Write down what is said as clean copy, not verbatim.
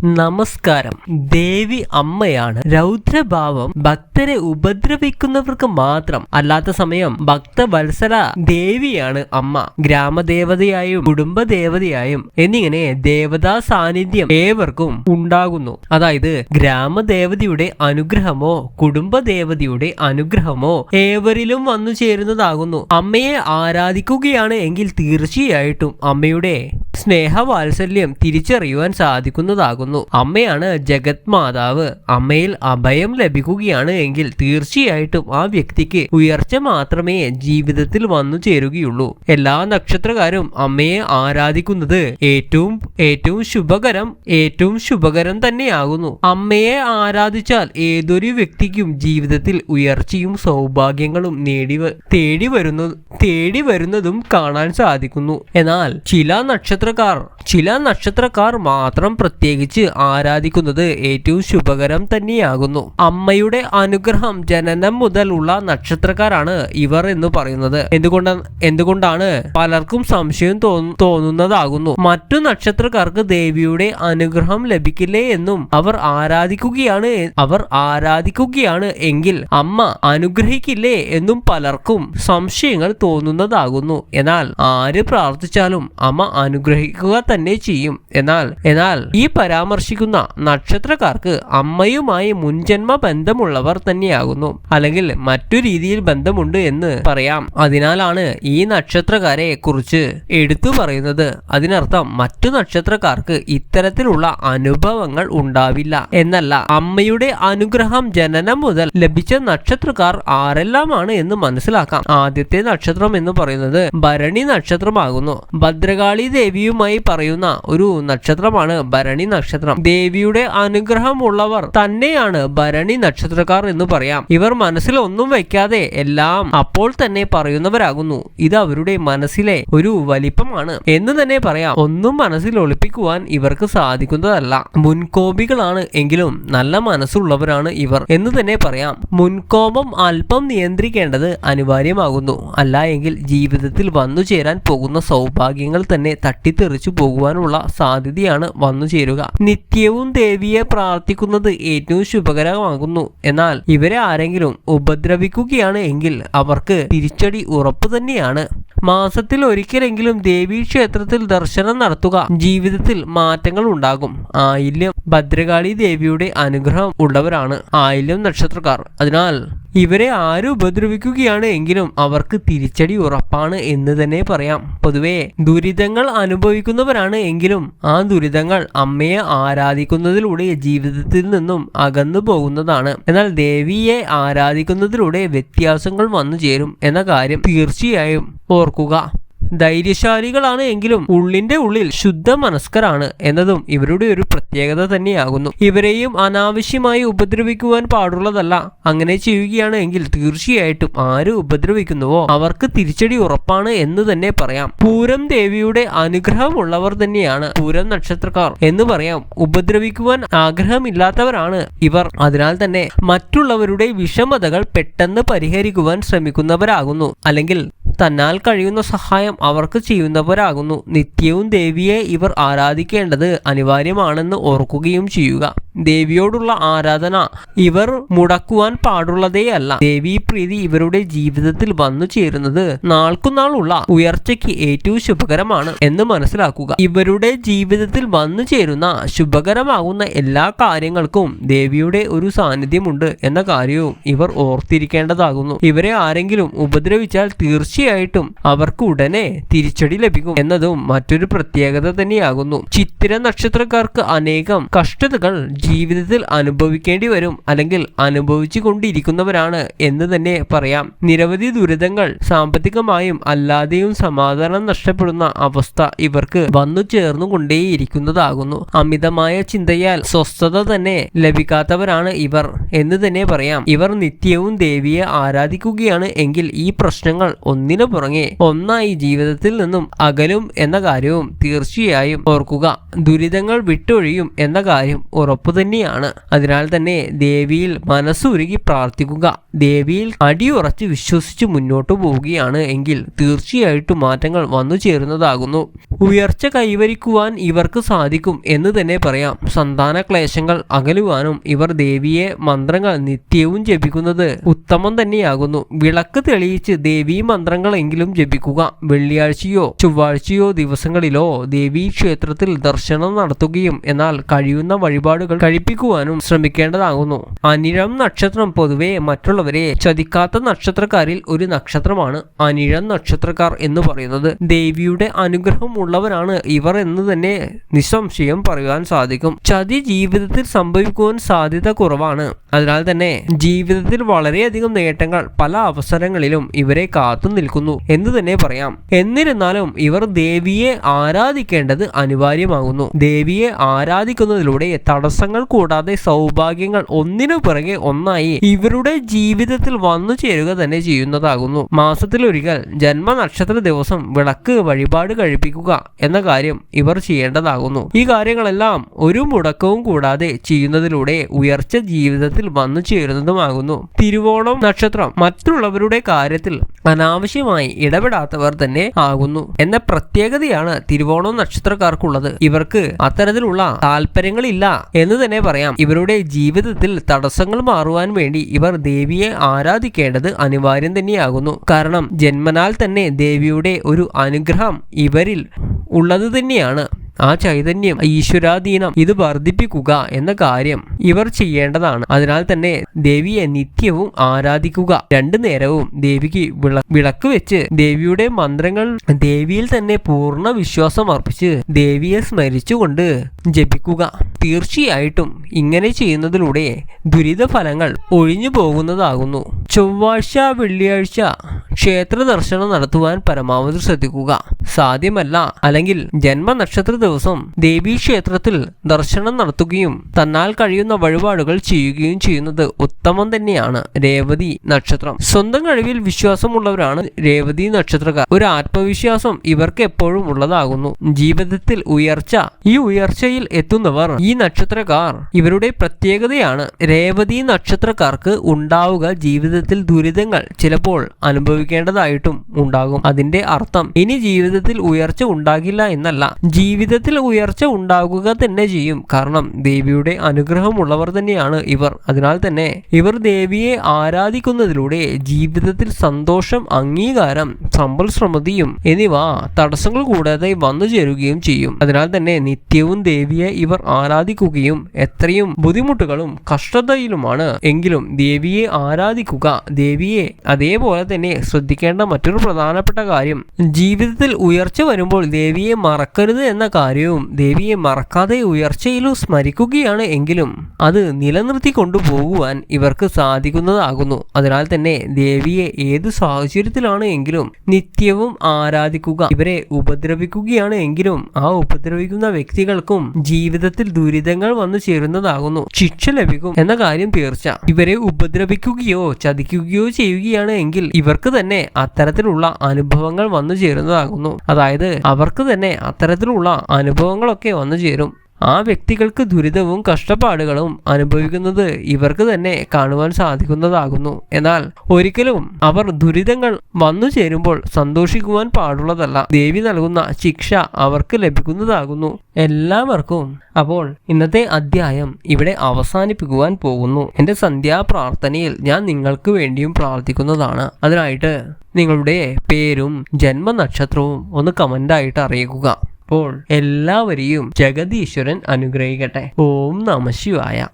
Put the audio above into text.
നമസ്കാരം. ദേവി അമ്മയാണ്. രൗദ്രഭാവം ഭക്തരെ ഉപദ്രവിക്കുന്നവർക്ക് മാത്രം. അല്ലാത്ത സമയം ഭക്തവത്സല ദേവിയാണ് അമ്മ. ഗ്രാമദേവതയായും കുടുംബദേവതയായും എന്നിങ്ങനെ ദേവതാ സാന്നിധ്യം ഏവർക്കും ഉണ്ടാകുന്നു. അതായത് ഗ്രാമദേവതയുടെ അനുഗ്രഹമോ കുടുംബദേവതയുടെ അനുഗ്രഹമോ ഏവരിലും വന്നു ചേരുന്നതാകുന്നു. അമ്മയെ ആരാധിക്കുകയാണ് എങ്കിൽ തീർച്ചയായിട്ടും അമ്മയുടെ സ്നേഹവാത്സല്യം തിരിച്ചറിയുവാൻ സാധിക്കുന്നതാകുന്നു. അമ്മയാണ് ജഗത് മാതാവ്. അമ്മയിൽ അഭയം ലഭിക്കുകയാണ് എങ്കിൽ തീർച്ചയായിട്ടും ആ വ്യക്തിക്ക് ഉയർച്ച മാത്രമേ ജീവിതത്തിൽ വന്നു ചേരുകയുള്ളൂ. എല്ലാ നക്ഷത്രക്കാരും അമ്മയെ ആരാധിക്കുന്നത് ഏറ്റവും ശുഭകരം തന്നെയാകുന്നു. അമ്മയെ ആരാധിച്ചാൽ ഏതൊരു വ്യക്തിക്കും ജീവിതത്തിൽ ഉയർച്ചയും സൗഭാഗ്യങ്ങളും തേടി വരുന്നതും കാണാൻ സാധിക്കുന്നു. എന്നാൽ ചില നക്ഷത്രക്കാർ മാത്രം പ്രത്യേകിച്ച് ആരാധിക്കുന്നത് ഏറ്റവും ശുഭകരം തന്നെയാകുന്നു. അമ്മയുടെ അനുഗ്രഹം ജനനം മുതൽ ഉള്ള നക്ഷത്രക്കാരാണ് ഇവർ എന്ന് പറയുന്നത്. എന്തുകൊണ്ടാണ് പലർക്കും സംശയം തോന്നുന്നതാകുന്നു. മറ്റു നക്ഷത്രക്കാർക്ക് ദേവിയുടെ അനുഗ്രഹം ലഭിക്കില്ലേ എന്നും അവർ ആരാധിക്കുകയാണ് എങ്കിൽ അമ്മ അനുഗ്രഹിക്കില്ലേ എന്നും പലർക്കും സംശയങ്ങൾ തോന്നുന്നതാകുന്നു. എന്നാൽ ആര് പ്രാർത്ഥിച്ചാലും അമ്മ അനുഗ്രഹിക്കുക തന്നെ ചെയ്യും. എന്നാൽ ഈ പരാമർശിക്കുന്ന നക്ഷത്രക്കാർക്ക് അമ്മയുമായി മുൻജന്മ ബന്ധമുള്ളവർ തന്നെയാകുന്നു. അല്ലെങ്കിൽ മറ്റു രീതിയിൽ ബന്ധമുണ്ട് എന്ന് പറയാം. അതിനാലാണ് ഈ നക്ഷത്രക്കാരെ കുറിച്ച് എടുത്തു പറയുന്നത്. അതിനർത്ഥം മറ്റു നക്ഷത്രക്കാർക്ക് ഇത്തരത്തിലുള്ള അനുഭവങ്ങൾ ഉണ്ടാവില്ല എന്നല്ല. അമ്മയുടെ അനുഗ്രഹം ജനനം മുതൽ ലഭിച്ച നക്ഷത്രക്കാർ ആരെല്ലാമാണ് എന്ന് മനസ്സിലാക്കാം. ആദ്യത്തെ നക്ഷത്രം എന്ന് പറയുന്നത് ഭരണി നക്ഷത്രമാകുന്നു. ഭദ്രകാളി ദേവിയുമായി പറയുന്ന ഒരു നക്ഷത്രമാണ് ഭരണി നക്ഷത്രം. ദേവിയുടെ അനുഗ്രഹം ഉള്ളവർ തന്നെയാണ് ഭരണി നക്ഷത്രക്കാർ എന്ന് പറയാം. ഇവർ മനസ്സിൽ ഒന്നും വയ്ക്കാതെ എല്ലാം അപ്പോൾ തന്നെ പറയുന്നവരാകുന്നു. ഇത് അവരുടെ മനസ്സിലെ ഒരു വലിപ്പമാണ് എന്ന് തന്നെ പറയാം. ഒന്നും മനസ്സിൽ ഒളിപ്പിക്കുവാൻ ഇവർക്ക് സാധിക്കുന്നതല്ല. മുൻകോപികളാണ് എങ്കിലും നല്ല മനസ്സുള്ളവരാണ് ഇവർ എന്ന് തന്നെ പറയാം. മുൻകോപം അല്പം നിയന്ത്രിക്കേണ്ടത് അനിവാര്യമാകുന്നു. അല്ല എങ്കിൽ ജീവിതത്തിൽ വന്നു ചേരാൻ പോകുന്ന സൗഭാഗ്യങ്ങൾ തന്നെ തട്ടിത്തെറിച്ചു പോകുവാനുള്ള സാധ്യതയാണ് വന്നു ചേരുക. നിത്യവും ദേവിയെ പ്രാർത്ഥിക്കുന്നത് ഏറ്റവും ശുഭകരമാകുന്നു. എന്നാൽ ഇവരെ ആരെങ്കിലും ഉപദ്രവിക്കുകയാണ് എങ്കിൽ അവർക്ക് തിരിച്ചടി ഉറപ്പു തന്നെയാണ്. മാസത്തിൽ ഒരിക്കലെങ്കിലും ദേവീ ക്ഷേത്രത്തിൽ ദർശനം നടത്തുക. ജീവിതത്തിൽ മാറ്റങ്ങൾ ഉണ്ടാകും. ആയില്യം ഭദ്രകാളി ദേവിയുടെ അനുഗ്രഹം ഉള്ളവരാണ് ആയില്യം നക്ഷത്രക്കാർ. അതിനാൽ ഇവരെ ആര് ഉപദ്രവിക്കുകയാണ് എങ്കിലും അവർക്ക് തിരിച്ചടി ഉറപ്പാണ് എന്ന് തന്നെ പറയാം. പൊതുവെ ദുരിതങ്ങൾ അനുഭവിക്കുന്നവരാണ് എങ്കിലും ആ ദുരിതങ്ങൾ അമ്മയെ ആരാധിക്കുന്നതിലൂടെ ജീവിതത്തിൽ നിന്നും അകന്നു പോകുന്നതാണ്. എന്നാൽ ദേവിയെ ആരാധിക്കുന്നതിലൂടെ വ്യത്യാസങ്ങൾ വന്നു ചേരും എന്ന കാര്യം തീർച്ചയായും ഓർക്കുക. ധൈര്യശാലികളാണ് എങ്കിലും ഉള്ളിന്റെ ഉള്ളിൽ ശുദ്ധ മനസ്കരാണ് എന്നതും ഇവരുടെ ഒരു പ്രത്യേകത തന്നെയാകുന്നു. ഇവരെയും അനാവശ്യമായി ഉപദ്രവിക്കുവാൻ പാടുള്ളതല്ല. അങ്ങനെ ചെയ്യുകയാണ് എങ്കിൽ തീർച്ചയായിട്ടും ആര് ഉപദ്രവിക്കുന്നുവോ അവർക്ക് തിരിച്ചടി ഉറപ്പാണ് എന്ന് തന്നെ പറയാം. പൂരം ദേവിയുടെ അനുഗ്രഹമുള്ളവർ തന്നെയാണ് പൂരം നക്ഷത്രക്കാർ എന്ന് പറയാം. ഉപദ്രവിക്കുവാൻ ആഗ്രഹമില്ലാത്തവരാണ് ഇവർ. അതിനാൽ തന്നെ മറ്റുള്ളവരുടെ വിഷമതകൾ പെട്ടെന്ന് പരിഹരിക്കുവാൻ ശ്രമിക്കുന്നവരാകുന്നു. അല്ലെങ്കിൽ തന്നാൽ കഴിയുന്ന സഹായം അവർക്ക് ചെയ്യുന്നവരാകുന്നു. നിത്യവും ദേവിയെ ഇവർ ആരാധിക്കേണ്ടത് അനിവാര്യമാണെന്ന് ഓർക്കുകയും ചെയ്യുക. ദേവിയോടുള്ള ആരാധന ഇവർ മുടക്കുവാൻ പാടുള്ളതേ അല്ല. ദേവീ പ്രീതി ഇവരുടെ ജീവിതത്തിൽ വന്നു ചേരുന്നത് നാൾക്കുനാളുള്ള ഉയർച്ചയ്ക്ക് ഏറ്റവും ശുഭകരമാണ് എന്ന് മനസ്സിലാക്കുക. ഇവരുടെ ജീവിതത്തിൽ വന്നു ചേരുന്ന ശുഭകരമാകുന്ന എല്ലാ കാര്യങ്ങൾക്കും ദേവിയുടെ ഒരു സാന്നിധ്യമുണ്ട് എന്ന കാര്യവും ഇവർ ഓർത്തിരിക്കേണ്ടതാകുന്നു. ഇവരെ ആരെങ്കിലും ഉപദ്രവിച്ചാൽ തീർച്ചയായിട്ടും അവർക്ക് ഉടനെ തിരിച്ചടി ലഭിക്കും എന്നതും മറ്റൊരു പ്രത്യേകത തന്നെയാകുന്നു. ചിത്തിര നക്ഷത്രക്കാർക്ക് അനേകം കഷ്ടതകൾ ജീവിതത്തിൽ അനുഭവിക്കേണ്ടി വരും. അല്ലെങ്കിൽ അനുഭവിച്ചു കൊണ്ടിരിക്കുന്നവരാണ് എന്ന് തന്നെ പറയാം. നിരവധി ദുരിതങ്ങൾ സാമ്പത്തികമായും അല്ലാതെയും സമാധാനം നഷ്ടപ്പെടുന്ന അവസ്ഥ ഇവർക്ക് വന്നു ചേർന്നുകൊണ്ടേയിരിക്കുന്നതാകുന്നു. അമിതമായ ചിന്തയാൽ സ്വസ്ഥത തന്നെ ലഭിക്കാത്തവരാണ് ഇവർ എന്ന് തന്നെ പറയാം. ഇവർ നിത്യവും ദേവിയെ ആരാധിക്കുകയാണ് എങ്കിൽ ഈ പ്രശ്നങ്ങൾ ഒന്നിനു പുറകെ ഒന്നായി ജീവിതത്തിൽ നിന്നും അകലും എന്ന കാര്യവും തീർച്ചയായും ഓർക്കുക. ദുരിതങ്ങൾ വിട്ടൊഴിയും എന്ന കാര്യം ഉറപ്പു തന്നെയാണ്. അതിനാൽ തന്നെ ദേവിയിൽ മനസ്സുരുകി പ്രാർത്ഥിക്കുക. ദേവിയിൽ അടിയുറച്ച് വിശ്വസിച്ച് മുന്നോട്ടു പോവുകയാണ് എങ്കിൽ തീർച്ചയായിട്ടും മാറ്റങ്ങൾ വന്നു ചേരുന്നതാകുന്നു. ഉയർച്ച കൈവരിക്കുവാൻ ഇവർക്ക് സാധിക്കും എന്ന് തന്നെ പറയാം. സന്താന ക്ലേശങ്ങൾ അകലുവാനും ഇവർ ദേവിയെ മന്ത്രങ്ങൾ നിത്യവും ജപിക്കുന്നത് ഉത്തമം തന്നെയാകുന്നു. വിളക്ക് തെളിയിച്ച് ദേവീ മന്ത്രങ്ങളെങ്കിലും ജപിക്കുക. വെള്ളിയാഴ്ചയോ ചൊവ്വാഴ്ചയോ ദിവസങ്ങളിലോ ദേവീ ക്ഷേത്രത്തിൽ ദർശനം നടത്തുകയും എന്നാൽ കഴിയുന്ന വഴിപാടുകൾ കഴിപ്പിക്കുവാനും ശ്രമിക്കേണ്ടതാകുന്നു. അനിഴം നക്ഷത്രം പൊതുവെ മറ്റുള്ളവരെ ചതിക്കാത്ത നക്ഷത്രക്കാരിൽ ഒരു നക്ഷത്രമാണ് അനിഴം നക്ഷത്രക്കാർ എന്ന് പറയുന്നത്. ദേവിയുടെ അനുഗ്രഹം ഉള്ളവരാണ് ഇവർ എന്ന് തന്നെ നിസ്സംശയം പറയുവാൻ സാധിക്കും. ചതി ജീവിതത്തിൽ സംഭവിക്കുവാൻ സാധ്യത കുറവാണ്. അതിനാൽ തന്നെ ജീവിതത്തിൽ വളരെയധികം നേട്ടങ്ങൾ പല അവസരങ്ങളിലും ഇവരെ കാത്തു നിൽക്കുന്നു എന്ന് തന്നെ പറയാം. എന്നിരുന്നാലും ഇവർ ദേവിയെ ആരാധിക്കേണ്ടത് അനിവാര്യമാകുന്നു. ദേവിയെ ആരാധിക്കുന്നതിലൂടെ തടസ്സങ്ങൾ കൂടാതെ സൗഭാഗ്യങ്ങൾ ഒന്നിനു പിറകെ ഒന്നായി ഇവരുടെ ജീവിതത്തിൽ വന്നു ചേരുക തന്നെ ചെയ്യുന്നതാകുന്നു. മാസത്തിലൊരിക്കൽ ജന്മനക്ഷത്ര ദിവസം വിളക്ക് വഴിപാട് കഴിപ്പിക്കുക എന്ന കാര്യം ഇവർ ചെയ്യേണ്ടതാകുന്നു. ഈ കാര്യങ്ങളെല്ലാം ഒരു മുടക്കവും കൂടാതെ ചെയ്യുന്നതിലൂടെ ഉയർച്ച ജീവിതത്തിൽ വന്നു ചേരുന്നതുമാകുന്നു. തിരുവോണം നക്ഷത്രം മറ്റുള്ളവരുടെ കാര്യത്തിൽ അനാവശ്യമായി ഇടപെടാത്തവർ തന്നെ ആകുന്നു എന്ന പ്രത്യേകതയാണ് തിരുവോണം നക്ഷത്രക്കാർക്കുള്ളത്. ഇവർക്ക് അത്തരത്തിലുള്ള താല്പര്യങ്ങളില്ല എന്ന് തന്നെ പറയാം. ഇവരുടെ ജീവിതത്തിൽ തടസ്സങ്ങൾ മാറുവാൻ വേണ്ടി ഇവർ ദേവിയെ ആരാധിക്കേണ്ടത് അനിവാര്യം തന്നെയാകുന്നു. കാരണം ജന്മനാൽ തന്നെ ദേവിയുടെ ഒരു അനുഗ്രഹം ഇവരിൽ ഉള്ളത് തന്നെയാണ്. ആ ചൈതന്യം ഈശ്വരാധീനം ഇത് വർദ്ധിപ്പിക്കുക എന്ന കാര്യം ഇവർ ചെയ്യേണ്ടതാണ്. അതിനാൽ തന്നെ ദേവിയെ നിത്യവും ആരാധിക്കുക. രണ്ടു നേരവും ദേവിക്ക് വിളക്ക് വെച്ച് ദേവിയുടെ മന്ത്രങ്ങൾ ദേവിയിൽ തന്നെ പൂർണ്ണ വിശ്വാസം അർപ്പിച്ച് ദേവിയെ സ്മരിച്ചുകൊണ്ട് ജപിക്കുക. തീർച്ചയായിട്ടും ഇങ്ങനെ ചെയ്യുന്നതിലൂടെ ദുരിത ഫലങ്ങൾ ഒഴിഞ്ഞു പോകുന്നതാകുന്നു. ചൊവ്വാഴ്ച വെള്ളിയാഴ്ച ക്ഷേത്ര ദർശനം നടത്തുവാൻ പരമാവധി ശ്രദ്ധിക്കുക. സാധ്യമല്ല അല്ലെങ്കിൽ ജന്മനക്ഷത്ര ദിവസം ദേവീ ക്ഷേത്രത്തിൽ ദർശനം നടത്തുകയും തന്നാൽ കഴിയുന്ന വഴിപാടുകൾ ചെയ്യുകയും ചെയ്യുന്നത് ഉത്തമം തന്നെയാണ്. രേവതി നക്ഷത്രം സ്വന്തം കഴിവിൽ വിശ്വാസമുള്ളവരാണ് രേവതി നക്ഷത്രക്കാർ. ഒരു ആത്മവിശ്വാസം ഇവർക്ക് എപ്പോഴും ഉള്ളതാകുന്നു. ജീവിതത്തിൽ ഉയർച്ച, ഈ ഉയർച്ചയിൽ എത്തുന്നവർ ഈ നക്ഷത്രക്കാർ ഇവരുടെ പ്രത്യേകതയാണ്. രേവതി നക്ഷത്രക്കാർക്ക് ഉണ്ടാവുക ജീവിതത്തിൽ ദുരിതങ്ങൾ ചിലപ്പോൾ അനുഭവിക്കേണ്ടതായിട്ടും ഉണ്ടാകും. അതിന്റെ അർത്ഥം ഇനി ജീവിതത്തിൽ ഉയർച്ച ഉണ്ടാകില്ല എന്നല്ല, ജീവിതത്തിൽ ഉയർച്ച ഉണ്ടാകുക തന്നെ ചെയ്യും. കാരണം ദേവിയുടെ അനുഗ്രഹമുള്ളവർ തന്നെയാണ് ഇവർ. അതിനാൽ തന്നെ ഇവർ ദേവിയെ ആരാധിക്കുന്നതിലൂടെ ജീവിതത്തിൽ സന്തോഷം, അംഗീകാരം, സമ്പൽ സമൃദ്ധിയും എന്നിവ തടസ്സങ്ങൾ കൂടാതെ വന്നു ചേരുകയും ചെയ്യും. അതിനാൽ തന്നെ നിത്യവും ദേവിയെ ഇവർ ആരാധിക്കുകയും എത്രയും ബുദ്ധിമുട്ടുകളും കഷ്ടതയിലുമാണ് എങ്കിലും ദേവിയെ ആരാധിക്കുക. ദേവിയെ അതേപോലെ തന്നെ ശ്രദ്ധിക്കേണ്ട മറ്റൊരു പ്രധാനപ്പെട്ട കാര്യം, ജീവിതത്തിൽ ഉയർച്ച വരുമ്പോൾ ദേവിയെ മറക്കരുത് എന്ന കാര്യവും ദേവിയെ മറക്കാതെ ഉയർച്ചയിലും സ്മരിക്കുകയാണ് എങ്കിലും അത് നിലനിർത്തി കൊണ്ടുപോകുവാൻ ഇവർക്ക് സാധിക്കുന്നതാകുന്നു. അതിനാൽ തന്നെ ദേവിയെ ഏത് സാഹചര്യത്തിലാണ് എങ്കിലും നിത്യവും ആരാധിക്കുക. ഇവരെ ഉപദ്രവിക്കുകയാണ് എങ്കിലും ആ ഉപദ്രവിക്കുന്ന വ്യക്തികൾക്കും ജീവിതത്തിൽ ദുരിതങ്ങൾ വന്നു ചേരുന്നതാകുന്നു. ശിക്ഷ ലഭിക്കും എന്ന കാര്യം തീർച്ച. ഇവരെ ഉപദ്രവിക്കുകയോ ചതിക്കുകയോ ചെയ്യുകയാണ് എങ്കിൽ ഇവർക്ക് തന്നെ അത്തരത്തിലുള്ള അനുഭവങ്ങൾ വന്നു ചേരുന്നതാകുന്നു. അതായത് അവർക്ക് തന്നെ അത്തരത്തിലുള്ള അനുഭവങ്ങളൊക്കെ വന്നു ചേരും. ആ വ്യക്തികൾക്ക് ദുരിതവും കഷ്ടപ്പാടുകളും അനുഭവിക്കുന്നത് ഇവർക്ക് തന്നെ കാണുവാൻ സാധിക്കുന്നതാകുന്നു. എന്നാൽ ഒരിക്കലും അവർ ദുരിതങ്ങൾ വന്നു ചേരുമ്പോൾ സന്തോഷിക്കുവാൻ പാടുള്ളതല്ല. ദേവി നൽകുന്ന ശിക്ഷ അവർക്ക് ലഭിക്കുന്നതാകുന്നു എല്ലാവർക്കും. അപ്പോൾ ഇന്നത്തെ അധ്യായം ഇവിടെ അവസാനിപ്പിക്കുവാൻ പോകുന്നു. എൻ്റെ സന്ധ്യാപ്രാർത്ഥനയിൽ ഞാൻ നിങ്ങൾക്ക് വേണ്ടിയും പ്രാർത്ഥിക്കുന്നതാണ്. അതിനായിട്ട് നിങ്ങളുടെ പേരും ജന്മനക്ഷത്രവും ഒന്ന് കമൻ്റായിട്ട് അറിയിക്കുക. അപ്പോൾ എല്ലാവരെയും ജഗദീശ്വരൻ അനുഗ്രഹിക്കട്ടെ. ഓം നമഃ ശിവായ.